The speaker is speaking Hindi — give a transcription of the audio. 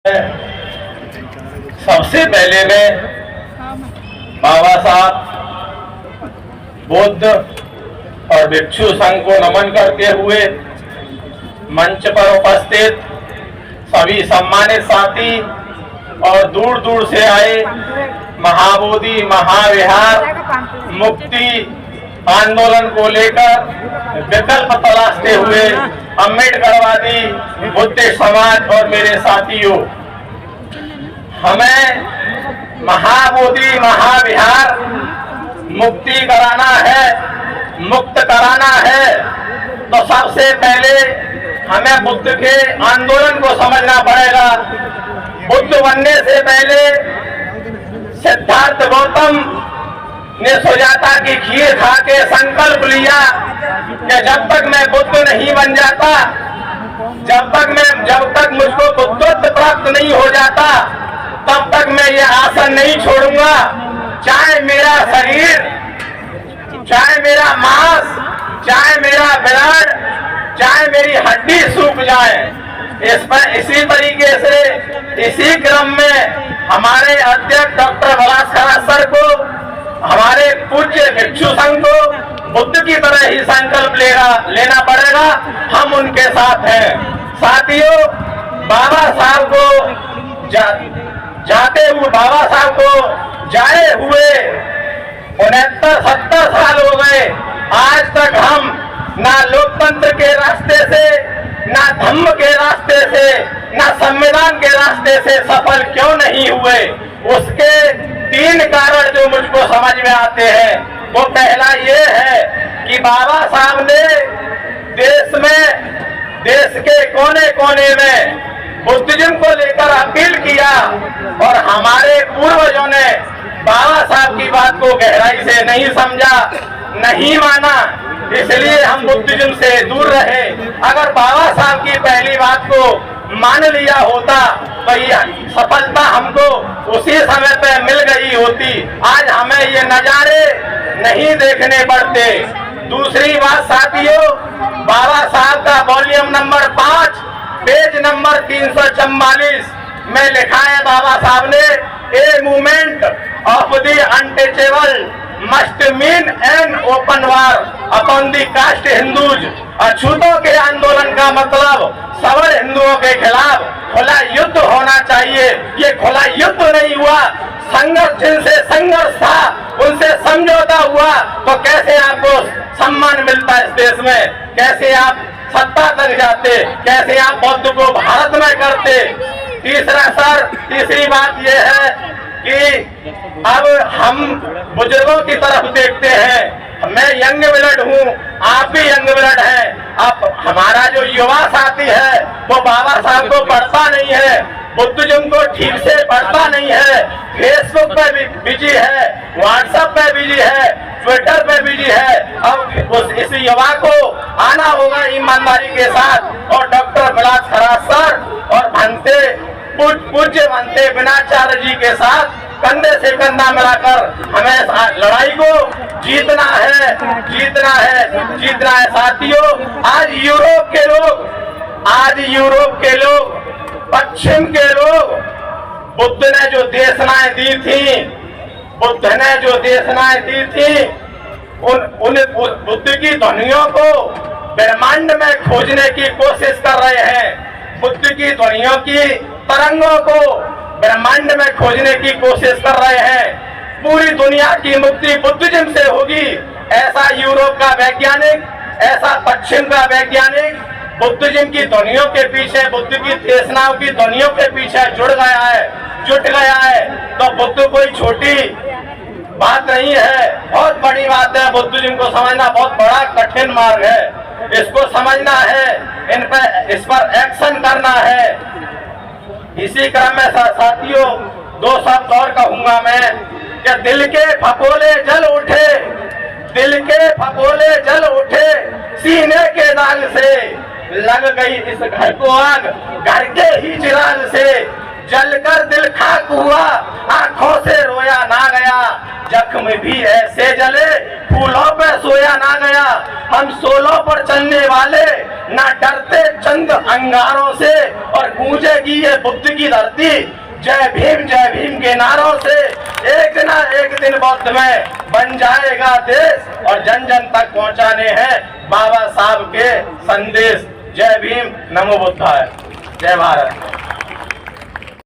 सबसे पहले मैं बाबा साहब बुद्ध और भिक्षु संघ को नमन करते हुए मंच पर उपस्थित सभी सम्मानित साथी और दूर दूर से आए महाबोधि महाविहार मुक्ति आंदोलन को लेकर विकल्प तलाशते हुए अम्बेडकरवादी बुद्धिस्ट समाज और मेरे साथियों, हमें महाबोधि महाविहार मुक्ति कराना है, मुक्त कराना है, तो सबसे पहले हमें बुद्ध के आंदोलन को समझना पड़ेगा। बुद्ध बनने से पहले सिद्धार्थ गौतम ने सुजाता की खीर खा के संकल्प लिया कि जब तक मैं बुद्ध नहीं बन जाता, जब तक मुझको बुद्धत्व प्राप्त नहीं हो जाता, तब तक मैं ये आसन नहीं छोड़ूंगा। चाहे मेरा शरीर, चाहे मेरा मांस, चाहे मेरा ब्लड, चाहे मेरी हड्डी सूख जाए। इसी तरीके से इसी क्रम में हमारे अध्यक्ष डॉक्टर बलात्कार सर को, हमारे पूज्य भिक्षु संघ को बुद्ध की तरह ही संकल्प लेना पड़ेगा। हम उनके साथ हैं। साथियों, बाबा साहब को जाते हुए, बाबा साहब को जाए हुए 69-70 साल हो गए। आज तक हम ना लोकतंत्र के रास्ते से, ना धम्म के रास्ते से, ना संविधान के रास्ते से सफल क्यों नहीं हुए? उसके 3 कारण जो मुझको समझ में आते हैं। वो पहला ये है कि बाबा साहब ने देश के कोने कोने में बुद्धिज्म को लेकर अपील किया और हमारे पूर्वजों ने बाबा साहब की बात को गहराई से नहीं समझा, नहीं माना, इसलिए हम बुद्धिज्म से दूर रहे। अगर बाबा साहब की पहली बात को मान लिया होता तो ये सफलता हमको उसी समय पे मिल गई होती। आज हमें ये नजारे नहीं देखने पड़ते। दूसरी बात साथियों, बाबा साहब का वॉल्यूम नंबर 5 पेज नंबर 344 में लिखा है, बाबा साहब ने, a movement of the untouchable must mean an open war upon the caste Hindus. अछूतों के आंदोलन का मतलब सवर हिंदुओं के खिलाफ खुला युद्ध होना चाहिए। ये खुला युद्ध नहीं हुआ, संघर्ष, जिनसे संघर्ष था उनसे समझौता हुआ, तो कैसे आपको सम्मान मिलता इस देश में? कैसे आप सत्ता तक जाते? कैसे आप बौद्ध को भारत में करते? तीसरी बात यह है कि अब हम बुजुर्गों की तरफ देखते हैं। मैं यंग ब्लड हूँ, आप भी यंग ब्लड हैं। अब हमारा जो युवा साथी है वो बाबा साहब को पढ़ता नहीं है, बुद्धिज्म को ठीक से पढ़ता नहीं है, फेसबुक पे बिजी है, व्हाट्सएप पे बिजी है, ट्विटर पे बिजी है। अब इस युवा को आना होगा ईमानदारी के साथ और डॉक्टर बलात्कार सर और पूज्य भंते विनाचार्य जी के साथ कंधे से कंधा मिलाकर हमें लड़ाई को जीतना है, जीतना है, जीतना है। साथियों, आज यूरोप के लोग, पश्चिम के लोग बुद्ध ने जो देशनाएं दी थी, उन बुद्ध की ध्वनियों को ब्रह्मांड में खोजने की कोशिश कर रहे हैं। बुद्ध की ध्वनियों की तरंगों को ब्रह्मांड में खोजने की कोशिश कर रहे हैं। पूरी दुनिया की मुक्ति बुद्धिज्म से होगी, ऐसा यूरोप का वैज्ञानिक, ऐसा पश्चिम का वैज्ञानिक बुद्धिज्म की ध्वनियों के पीछे, बुद्ध की देशनाओं की ध्वनियों के पीछे जुट गया है। तो बुद्ध कोई छोटी बात नहीं है, बहुत बड़ी बात है। बुद्धिज्म को समझना बहुत बड़ा कठिन मार्ग है। इसको समझना है, इस पर एक्शन करना है। इसी क्रम में साथियों 2 शब्द और कहूंगा मैं कि दिल के फपोले जल उठे सीने के दाग से, लग गई इस घर को आग घर के ही चिराग से। जलकर दिल खाक हुआ, आंखों से रोया ना गया, जख्म भी ऐसे जले फूलों पे सोया ना गया। हम सोलों पर चलने वाले ना डरते चंद अंगारों से, और गूंजेगी ये बुद्ध की धरती जय भीम के नारों से। एक ना एक दिन बौद्ध में बन जाएगा देश, और जन जन तक पहुंचाने हैं बाबा साहब के संदेश। जय भीम, नमो बुद्धाय, जय भारत।